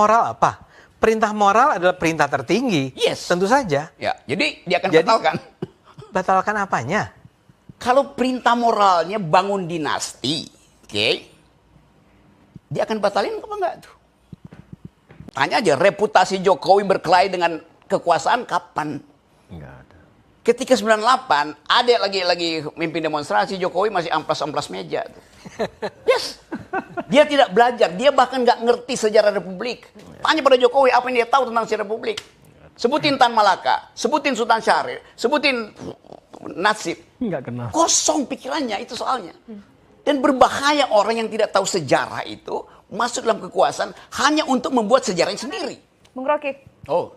Moral apa? Perintah moral adalah perintah tertinggi. Yes. Tentu saja. Ya, jadi dia akan Jadi- batalkan. Batalkan apanya? Kalau perintah moralnya bangun dinasti, oke, dia akan batalin apa enggak tuh? Tanya aja, reputasi Jokowi berkelahi dengan kekuasaan kapan? Enggak ada. Ketika 98, ada lagi mimpin demonstrasi, Jokowi masih amplas-amplas meja tuh. Yes. Dia tidak belajar, dia bahkan nggak ngerti sejarah Republik. Tanya pada Jokowi apa yang dia tahu tentang sejarah Republik. Sebutin Tan Malaka, sebutin Sultan Syahrir, sebutin Nasib. Enggak kenal. Kosong pikirannya, itu soalnya. Dan berbahaya orang yang tidak tahu sejarah itu masuk dalam kekuasaan hanya untuk membuat sejarahnya sendiri. Bung Rocky. Oh,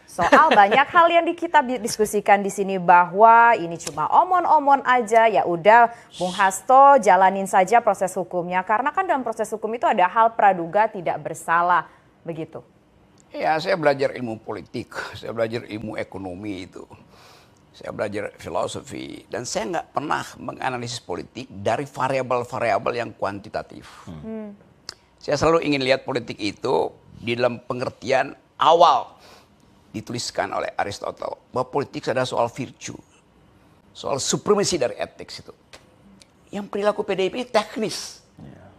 Soal banyak hal yang kita diskusikan di sini bahwa ini cuma omon-omon aja, ya udah Bung Hasto jalanin saja proses hukumnya karena kan dalam proses hukum itu ada hal praduga tidak bersalah begitu. ya saya belajar ilmu politik, saya belajar ilmu ekonomi itu. Saya belajar filosofi dan saya nggak pernah menganalisis politik dari variabel-variabel yang kuantitatif. Saya selalu ingin lihat politik itu di dalam pengertian awal dituliskan oleh Aristotle bahwa politik adalah soal virtue, soal supremasi dari etik itu. Yang perilaku PDIP teknis,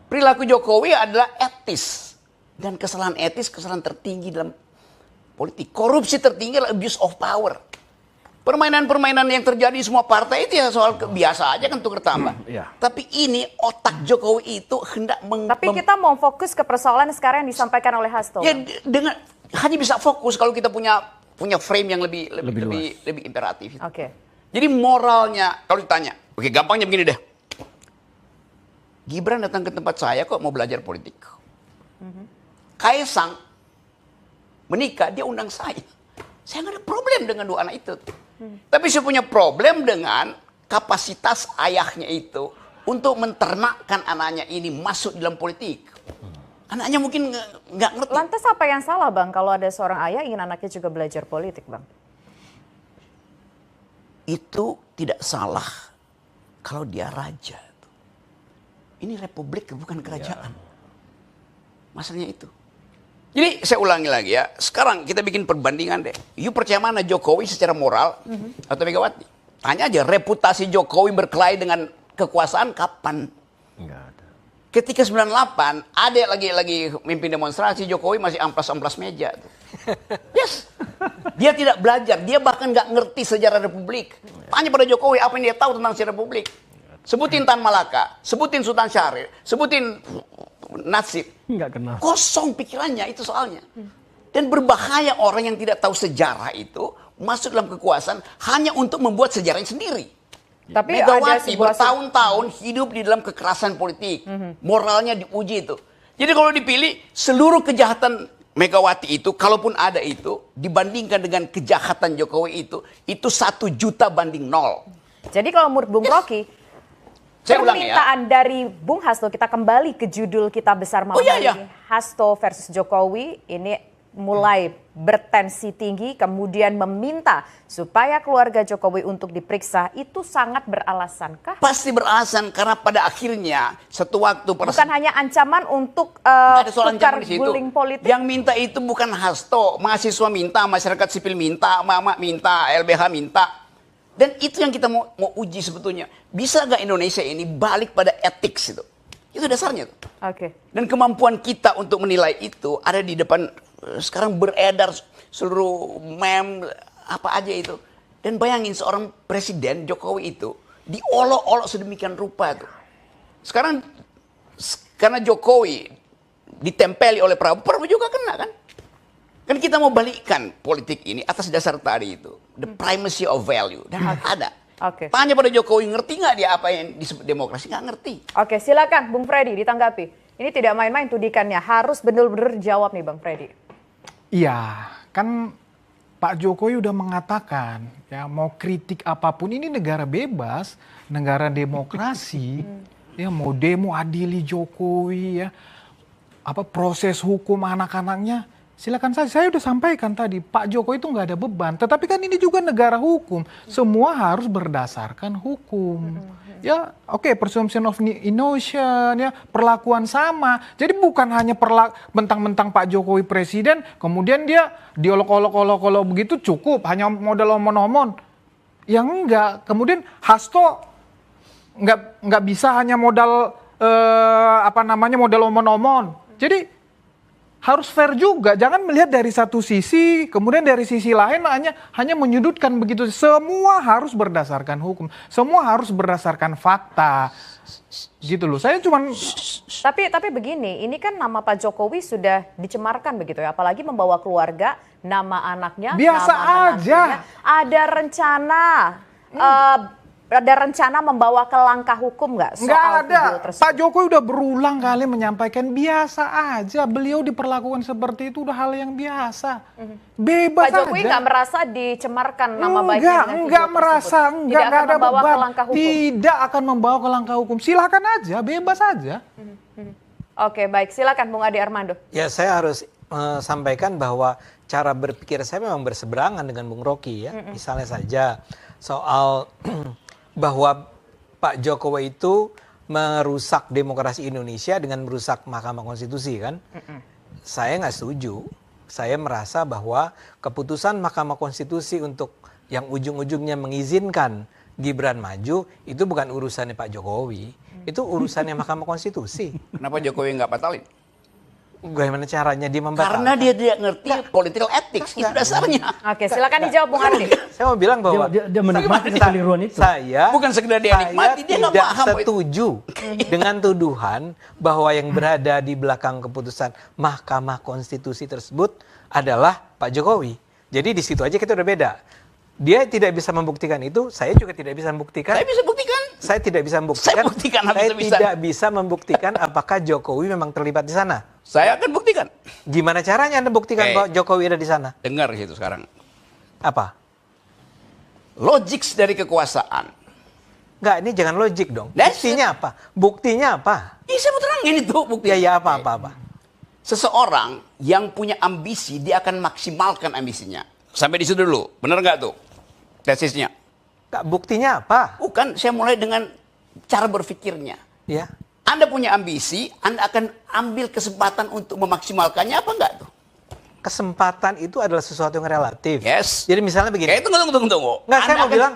perilaku Jokowi adalah etis dan kesalahan etis kesalahan tertinggi dalam politik. Korupsi tertinggi adalah abuse of power. Permainan-permainan yang terjadi di semua partai itu ya soal biasa aja kan tukar tambah. Tapi ini otak Jokowi itu hendak Tapi kita mau fokus ke persoalan sekarang yang disampaikan oleh Hasto. Ya dengan hanya bisa fokus kalau kita punya frame yang lebih imperatif. Oke. Jadi moralnya kalau ditanya, oke gampangnya begini deh. Gibran datang ke tempat saya kok mau belajar politik. Kaisang menikah dia undang saya. Saya nggak ada problem dengan dua anak itu. Tapi saya punya problem dengan kapasitas ayahnya itu untuk menternakkan anaknya ini masuk dalam politik. Anaknya mungkin nggak ngerti. Lantas apa yang salah Bang kalau ada seorang ayah ingin anaknya juga belajar politik Bang? Itu tidak salah kalau dia raja. Ini republik bukan kerajaan. Masalahnya itu. Jadi saya ulangi lagi ya. Sekarang kita bikin perbandingan deh. You percaya mana Jokowi secara moral atau Megawati? Tanya aja reputasi Jokowi berkelahi dengan kekuasaan kapan? Enggak ada. Ketika 98 ada lagi mimpin demonstrasi, Jokowi masih amplas-amplas meja tuh. Yes. Dia tidak belajar, dia bahkan nggak ngerti sejarah Republik. Tanya pada Jokowi apa yang dia tahu tentang sejarah Republik. Sebutin Tan Malaka, sebutin Sultan Syahrir, sebutin Nasib. Enggak kenal. Kosong pikirannya, itu soalnya. Dan berbahaya orang yang tidak tahu sejarah itu masuk dalam kekuasaan hanya untuk membuat sejarahnya sendiri. Tapi ada Megawati sebuah bertahun-tahun hidup di dalam kekerasan politik. Moralnya diuji itu. Jadi kalau dipilih, seluruh kejahatan Megawati itu, kalaupun ada itu, dibandingkan dengan kejahatan Jokowi itu 1 juta banding 0. Jadi kalau menurut Bung Rocky, Saya ulangi ya. permintaan dari Bung Hasto, kita kembali ke judul kita besar malam hari ini, Hasto versus Jokowi, ini mulai bertensi tinggi, kemudian meminta supaya keluarga Jokowi untuk diperiksa, itu sangat beralasankah? Pasti beralasan karena pada akhirnya satu waktu Bukan hanya ancaman untuk ada soal tukar ancaman di situ. guling politik? Yang minta itu bukan Hasto, mahasiswa minta, masyarakat sipil minta, mama minta, LBH minta. Dan itu yang kita mau uji sebetulnya. Bisa nggak Indonesia ini balik pada etik itu? Itu dasarnya. Oke. Dan kemampuan kita untuk menilai itu ada di depan. Sekarang beredar seluruh meme apa aja itu. Dan bayangin seorang presiden Jokowi itu diolok-olok sedemikian rupa tuh. Sekarang karena Jokowi ditempeli oleh Prabowo juga kena kan? Kan kita mau balikkan politik ini atas dasar tadi itu. The primacy of value. Dan ada. Oke. Tanya pada Jokowi, ngerti nggak dia apa yang disebut demokrasi? Nggak ngerti. Oke, silakan Bung Freddy ditanggapi. Ini tidak main-main tudikannya, harus benar-benar jawab nih Bang Freddy. Iya, kan Pak Jokowi udah mengatakan ya mau kritik apapun ini negara bebas, negara demokrasi. Ya mau demo adili Jokowi ya. Apa proses hukum anak-anaknya silakan saja. Saya udah sampaikan tadi Pak Jokowi itu nggak ada beban. Tetapi kan ini juga negara hukum. Semua harus berdasarkan hukum. Ya, oke, presumption of innocence, ya, perlakuan sama. Jadi bukan hanya mentang-mentang Pak Jokowi presiden, kemudian dia diolok-olok begitu cukup, hanya modal omon-omon. Ya enggak. Kemudian Hasto nggak bisa hanya modal modal omon-omon. Jadi harus fair juga, jangan melihat dari satu sisi, kemudian dari sisi lain hanya menyudutkan begitu. Semua harus berdasarkan hukum, semua harus berdasarkan fakta, gitu loh. Saya cuman. Tapi begini, ini kan nama Pak Jokowi sudah dicemarkan begitu ya, apalagi membawa keluarga, nama anaknya, Biasa nama aja. Ada rencana membawa ke langkah hukum nggak soal Nggak ada. video tersebut? Pak Jokowi udah berulang kali menyampaikan biasa aja. Beliau diperlakukan seperti itu udah hal yang biasa. Bebas Pak Jokowi aja. nggak merasa dicemarkan nama baiknya dengan video Enggak tersebut? merasa, Tidak enggak akan ada membawa ke beban. langkah hukum? Tidak akan membawa ke langkah hukum. Silakan aja, bebas aja. Oke, baik. Silakan Bung Adi Armando. Ya, saya harus sampaikan bahwa cara berpikir saya memang berseberangan dengan Bung Rocky ya. Misalnya saja soal bahwa Pak Jokowi itu merusak demokrasi Indonesia dengan merusak Mahkamah Konstitusi kan. Saya nggak setuju. Saya merasa bahwa keputusan Mahkamah Konstitusi untuk yang ujung-ujungnya mengizinkan Gibran maju itu bukan urusannya Pak Jokowi. Itu urusannya Mahkamah Konstitusi. Kenapa Jokowi nggak batalin? Bagaimana caranya dia membatalkan? Karena dia tidak ngerti political ethics, itu dasarnya. Oke, silakan dijawab Bung Adi. Saya mau bilang bahwa Dia menikmati kekeliruan itu. saya Bukan sekedar dia nikmati, dia nggak tidak paham. setuju dengan tuduhan bahwa yang berada di belakang keputusan Mahkamah Konstitusi tersebut adalah Pak Jokowi. Jadi di situ aja kita udah beda. Dia tidak bisa membuktikan itu, saya juga tidak bisa membuktikan. Saya bisa buktikan. Saya tidak bisa membuktikan. Saya buktikan habis-habisan. tidak bisa membuktikan apakah Jokowi memang terlibat di sana. Saya akan buktikan. Gimana caranya Anda buktikan bahwa Jokowi ada di sana? Dengar situ sekarang. Apa? Logik dari kekuasaan. Enggak, ini jangan logik dong. That's Buktinya apa? Buktinya apa? Ya saya mau terangin itu bukti. Ya apa. Seseorang yang punya ambisi, dia akan maksimalkan ambisinya. Sampai di situ dulu. Benar nggak tuh? Tesisnya. Buktinya apa? Bukan, saya mulai dengan cara berpikirnya. Ya. Anda punya ambisi, Anda akan ambil kesempatan untuk memaksimalkannya apa enggak tuh? Kesempatan itu adalah sesuatu yang relatif. Yes. Jadi misalnya begini. Tunggu. Enggak, saya mau bilang,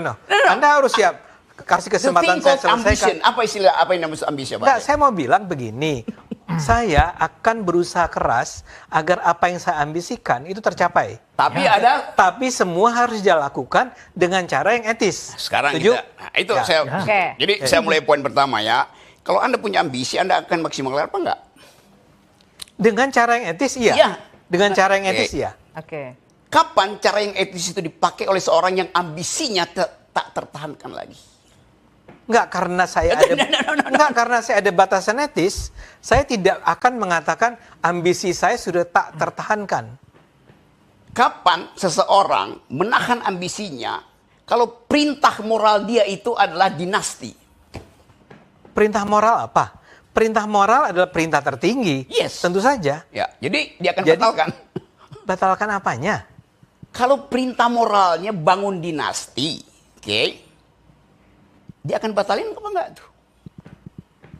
No. Anda harus siap. Kasih kesempatan saya selesaikan. Apa yang namanya ambisi? Enggak, saya mau bilang begini. Saya akan berusaha keras agar apa yang saya ambisikan itu tercapai. Tapi semua harus dilakukan dengan cara yang etis. Sekarang Setuju? Jadi saya mulai poin pertama ya. Kalau Anda punya ambisi, Anda akan maksimalkan apa enggak? Dengan cara yang etis, iya. Iya. Dengan cara yang etis, iya. Oke. Kapan cara yang etis itu dipakai oleh seorang yang ambisinya tak tertahankan lagi? Enggak, karena saya ada batasan etis, saya tidak akan mengatakan ambisi saya sudah tak tertahankan. Kapan seseorang menahan ambisinya kalau perintah moral dia itu adalah dinasti? Perintah moral apa? Perintah moral adalah perintah tertinggi. Yes. Tentu saja. Ya, jadi dia akan batalkan. Batalkan apanya? Kalau perintah moralnya bangun dinasti, oke? Dia akan batalin apa enggak tuh?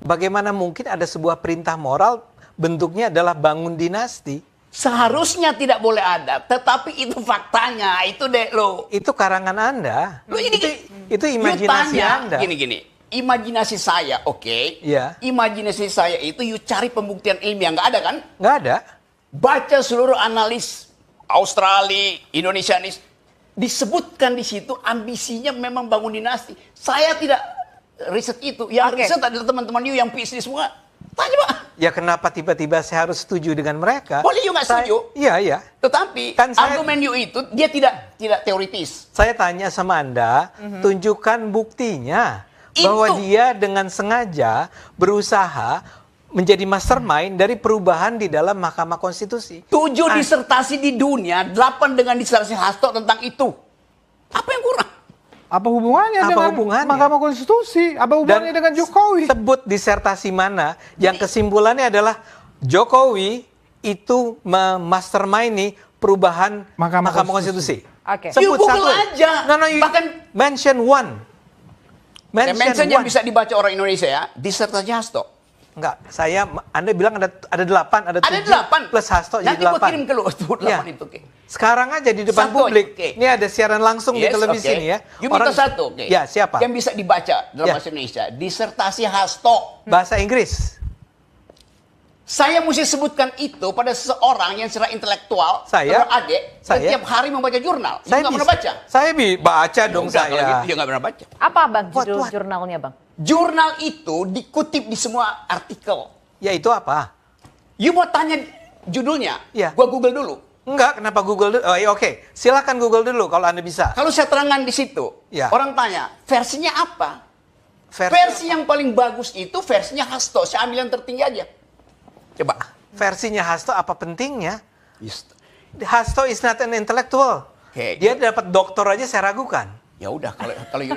Bagaimana mungkin ada sebuah perintah moral bentuknya adalah bangun dinasti? Seharusnya tidak boleh ada, tetapi itu faktanya, itu deh lo. Itu karangan Anda. Lo ini itu imajinasi Anda. Gini. Imajinasi saya, oke? Iya. Imajinasi saya itu you cari pembuktian ilmiah, nggak ada kan? Nggak ada. Baca seluruh analis Australia, Indonesianis, disebutkan di situ ambisinya memang bangun dinasti. Saya tidak riset itu. Yang riset adalah teman-teman you yang PhD semua. Tanya Pak. Ya kenapa tiba-tiba saya harus setuju dengan mereka? Boleh you nggak setuju? Iya. Tetapi kan argumen you itu dia tidak teoritis. Saya tanya sama Anda, tunjukkan buktinya bahwa dia dengan sengaja berusaha menjadi mastermind dari perubahan di dalam Mahkamah Konstitusi. 7 disertasi di dunia, 8 dengan disertasi Hasto tentang itu. Apa yang kurang? Apa hubungannya dengan Mahkamah Konstitusi? Apa hubungannya dengan Jokowi? Sebut disertasi mana yang kesimpulannya adalah Jokowi itu memastermindi perubahan Mahkamah Konstitusi. Oke. Sebut You satu Google aja. No, you Bahkan mention one. mention yang bisa dibaca orang Indonesia ya, disertasi Hasto. Enggak, Anda bilang ada 8, ada 7 Ada 8 plus Hasto jadi 8. Nanti gue kirim ke lu 8 Ya. itu. Okay. Sekarang aja di depan Satu, publik. okay. Ini ada siaran langsung di televisi okay. nih ya. You minta satu, oke. Ya, siapa? Yang bisa dibaca dalam Ya. bahasa Indonesia, disertasi Hasto. Bahasa Inggris. Saya mesti sebutkan itu pada seseorang yang secara intelektual, Saya? saudara adik, yang Saya? tiap hari membaca jurnal. Saya nggak bisa pernah baca. Saya baca dong Udah, kalau saya. gitu, dia nggak pernah baca. Apa Bang judul What? jurnalnya Bang? Jurnal itu dikutip di semua artikel. Ya itu apa? You mau tanya judulnya? Iya. Gua Google dulu. Enggak, kenapa Google dulu? Oh, ya oke. Silakan Google dulu kalau Anda bisa. Kalau saya terangkan di situ, Ya. orang tanya, versinya apa? Versi yang paling bagus itu versinya Hasto. Saya ambil yang tertinggi aja. Coba. Versinya Hasto apa pentingnya? Hasto is not an intellectual. Oke. Dia dapat doktor aja saya ragukan. Ya udah kalau you,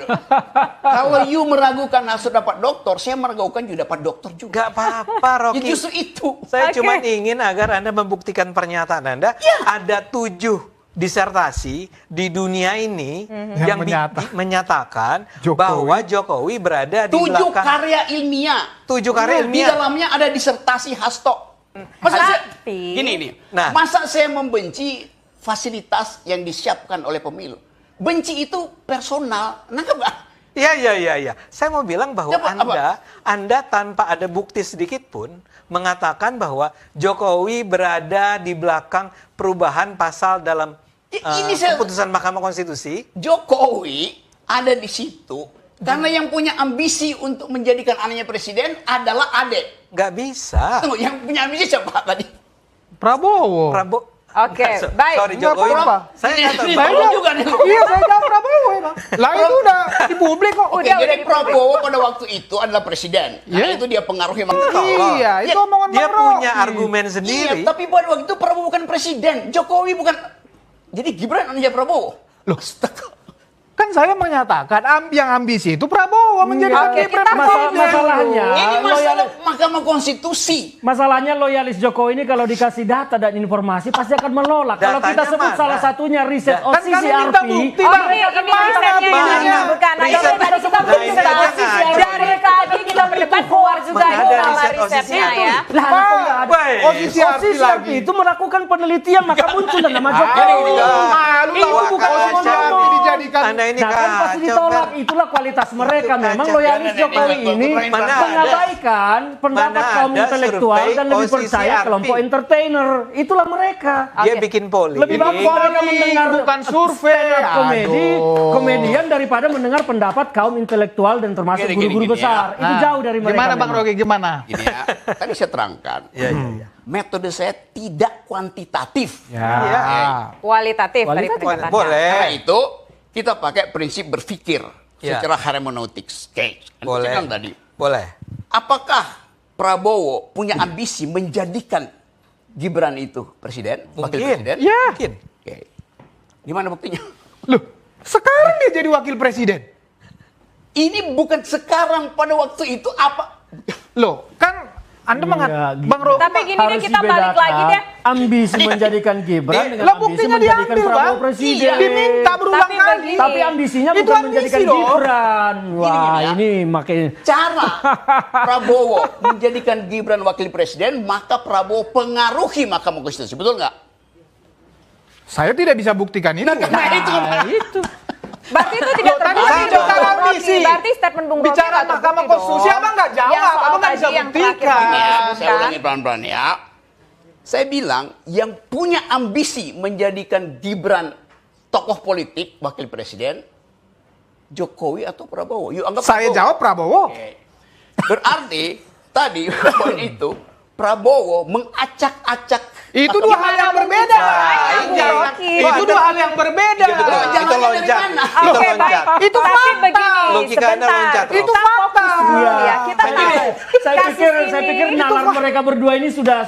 kalau you meragukan Hasto dapat doktor, saya meragukan you dapat doktor juga. Gak apa-apa, Ya Rocky. justru itu. Saya Oke. cuma ingin agar Anda membuktikan pernyataan Anda. Ada 7 disertasi di dunia ini yang menyatakan Jokowi. bahwa Jokowi berada di 7 belakang karya ilmiah. 7 karya Di ilmiah. dalamnya ada disertasi Hasto. Masa Tapi- gini nih. Nah. Masa saya membenci fasilitas yang disiapkan oleh pemilu? Benci itu personal. Nangkep nggak? Iya. Saya mau bilang bahwa Ya, apa? Anda tanpa ada bukti sedikit pun mengatakan bahwa Jokowi berada di belakang perubahan pasal dalam Ini saya- keputusan Mahkamah Konstitusi. Jokowi ada di situ karena yang punya ambisi untuk menjadikan anaknya presiden adalah Ade. Nggak bisa. Tunggu, yang punya ambisi siapa tadi? Prabowo. Oke, Nggak, baik. Sorry Nggak Jokowi. apa-apa. Saya nggak tahu. Ini Saya tolong jawab- juga nih. Iya, saya jawab Prabowo emang. Lah itu udah di publik kok. Oke, Udah jadi di Prabowo pada waktu itu adalah presiden. Karena Iya. itu dia pengaruhi Iya, itu omongan Dia Bang punya Rocky. argumen Iya, sendiri. tapi pada waktu itu Prabowo bukan presiden. Jokowi bukan. Jadi Gibran anaknya Prabowo. Loh, kan saya menyatakan yang ambisi itu Prabowo menjadi Oke, wakil kita presiden. masalahnya Ini masalah Mahkamah Konstitusi. Masalahnya loyalis Jokowi ini kalau dikasih data dan informasi pasti akan menolak. Kalau kita Datanya sebut mana? salah satunya riset Kan kami OCCRP. minta bukti, Oh, Bang. ini risetnya Mana? yang bukan. Nah, Riset- ini tadi kita Nah, ini berdebat. aja nggak ada. Dari tadi kita berdebat keluar juga Mana itu ada nama riset risetnya OCCRP? ya. Lah, kok nggak ada? Baik. OCCRP OCCRP lagi. itu melakukan penelitian maka muncul nama Jokowi. Gini, Malu Itu lah bukan OCCRP ngomong. dijadikan. Anda ini Nah kan pasti kacau, ditolak, Fer. itulah kualitas mereka. Itu Memang kacau. loyalis Jokowi ini Mana ada? mengabaikan pendapat Mana kaum ada intelektual survei dan lebih percaya OCCRP? kelompok entertainer. Itulah mereka. Dia Oke. bikin polling. Lebih bagus mereka mendengar bukan survei. stand up komedi, Aduh. komedian daripada mendengar pendapat kaum intelektual dan termasuk Gini, guru-guru gini, besar. ya. Itu jauh dari mereka. Gimana Bang memang. Rocky, gimana? Gini ya, tadi saya terangkan. Iya. Metode saya tidak kuantitatif. Iya. Kualitatif tadi Kualitatif. pendekatannya. Boleh. Karena itu kita pakai prinsip berpikir Ya. secara hermeneutics. Oke, Boleh. kan tadi. Boleh. Apakah Prabowo punya ambisi menjadikan Gibran itu presiden, wakil Mungkin. presiden? Ya. Mungkin. Oke. Gimana buktinya? Loh, sekarang dia jadi wakil presiden. Ini bukan sekarang, pada waktu itu apa? Loh, kan Anda mengatakan Enggak, Bang Rocky. Tapi gini deh, Harus kita balik dibedakan lagi deh. ambisi menjadikan Gibran dengan Lah ambisi buktinya menjadikan diambil, Prabowo Bang. presiden. Iya. Diminta berulang Tapi kali. begini. Tapi ambisinya Itu bukan ambisi menjadikan dong. Gibran. Wah, Gini, ya. ini makin Cara Prabowo menjadikan Gibran wakil presiden, maka Prabowo pengaruhi Mahkamah Konstitusi. Betul nggak? Saya tidak bisa buktikan itu. itu. Berarti itu tidak Loh, tadi terbukti kan dong, bicara Bung Rocky. ambisi. Berarti statement Bung Rocky Bicara nggak Mahkamah terbukti Konstitusi, dong. Abang nggak jawab, Yang soal Abang nggak tadi bisa yang terakhir buktikan. Ini ya, disebutkan. saya ulangi pelan-pelan ya. Saya bilang yang punya ambisi menjadikan Gibran tokoh politik, wakil presiden, Jokowi atau Prabowo? Yuk anggap Saya Prabowo. jawab Prabowo. Oke. Berarti tadi poin itu Prabowo mengacak-acak. Itu dua hal yang berbeda. Iya. Itu dua hal yang berbeda. Iya, betul. Jalannya Itu dari loncat. mana? Itu Oke, loncat. baik. Itu Tapi fakta. begini, Logika Anda sebentar. loncat, Rob. Itu Kita fakta. fokus dulu ya. Kita Saya tahu. pikir, Kasus saya pikir ini- nalar mereka berdua ini sudah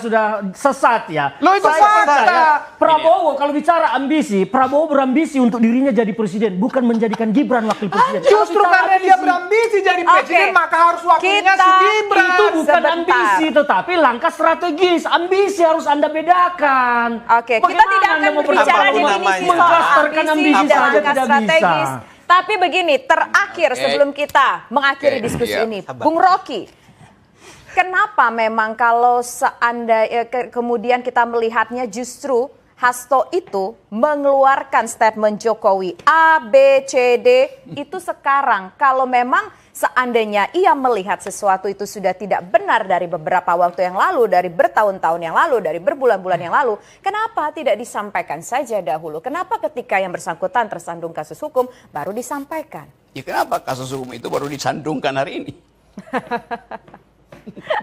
sesat ya. Loh, itu Saya fakta. percaya Prabowo kalau bicara ambisi, Prabowo berambisi untuk dirinya jadi presiden, bukan menjadikan Gibran wakil presiden. Kalau Justru bicara karena dia ambisi, berambisi jadi presiden, Oke. maka harus wakilnya Kita- si Gibran. itu bukan Sebentar. ambisi, tetapi langkah strategis. Ambisi harus Anda bedakan. Oke, kita Bagaimana tidak Anda akan mau berbicara apapun definisi namanya. soal Mengklasterkan ambisi ambisi dan saja langkah tidak strategis. bisa. Tapi begini, terakhir sebelum kita mengakhiri diskusi ini, Sabar. Bung Rocky, kenapa memang kalau seandainya kemudian kita melihatnya justru Hasto itu mengeluarkan statement Jokowi A, B, C, D itu sekarang, kalau memang seandainya ia melihat sesuatu itu sudah tidak benar dari beberapa waktu yang lalu, dari bertahun-tahun yang lalu, dari berbulan-bulan yang lalu, kenapa tidak disampaikan saja dahulu? Kenapa ketika yang bersangkutan tersandung kasus hukum baru disampaikan? Ya kenapa kasus hukum itu baru disandungkan hari ini?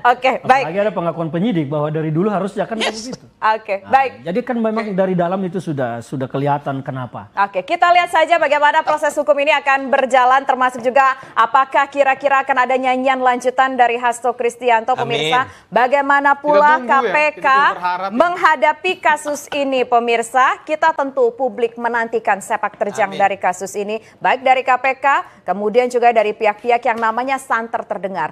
Oke, baik. Apalagi ada pengakuan penyidik bahwa dari dulu harusnya kan Yes. begitu. Oke, Nah, baik. jadi kan memang dari dalam itu sudah kelihatan kenapa. Oke, kita lihat saja bagaimana proses hukum ini akan berjalan, termasuk juga apakah kira-kira akan ada nyanyian lanjutan dari Hasto Kristianto, pemirsa. Bagaimana pula Kita tunggu ya, KPK kita berharap ya. menghadapi kasus ini, pemirsa. Kita tentu publik menantikan sepak terjang dari kasus ini, baik dari KPK, kemudian juga dari pihak-pihak yang namanya santer terdengar.